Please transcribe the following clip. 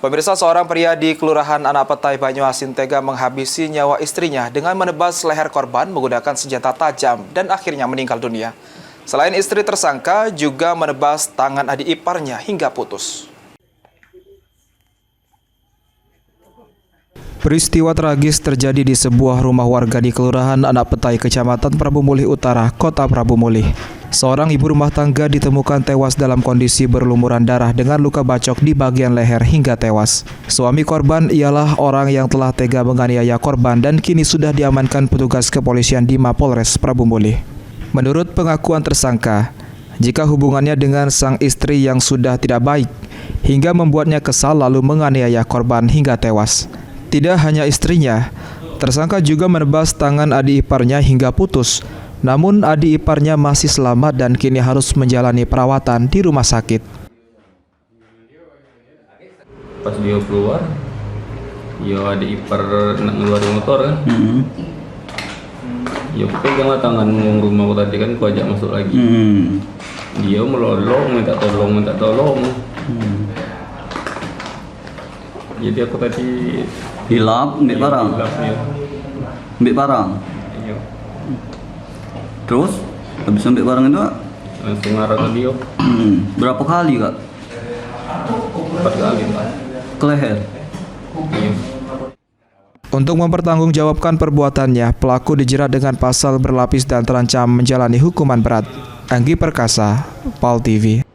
Pemirsa, seorang pria di Kelurahan Anak Petai, Banyuasin tega menghabisi nyawa istrinya dengan menebas leher korban menggunakan senjata tajam dan akhirnya meninggal dunia. Selain istri tersangka, juga menebas tangan adik iparnya hingga putus. Peristiwa tragis terjadi di sebuah rumah warga di Kelurahan Anak Petai, Kecamatan Prabu Mulih Utara, Kota Prabu Mulih. Seorang ibu rumah tangga ditemukan tewas dalam kondisi berlumuran darah dengan luka bacok di bagian leher hingga tewas. Suami korban ialah orang yang telah tega menganiaya korban dan kini sudah diamankan petugas kepolisian di Mapolres Prabu Mulih. Menurut pengakuan tersangka, jika hubungannya dengan sang istri yang sudah tidak baik hingga membuatnya kesal lalu menganiaya korban hingga tewas. Tidak hanya istrinya, tersangka juga menebas tangan adik iparnya hingga putus. Namun adik iparnya masih selamat dan kini harus menjalani perawatan di rumah sakit. Pas dia keluar, ya adik ipar nak ngeluarin motor kan. Ya peganglah tangan rumah tadi kan, ku ajak masuk lagi. Dia melolong, minta tolong. Jadi aku tadi hilap, ambil barang. Ambil barang. Iya. Terus habis ambil barang itu Langsung arah ke dia. Berapa kali kak? 4 kali Pak. Ke leher? Iya. Untuk mempertanggungjawabkan perbuatannya, pelaku dijerat dengan pasal berlapis dan terancam menjalani hukuman berat. Anggi Perkasa, PAL TV.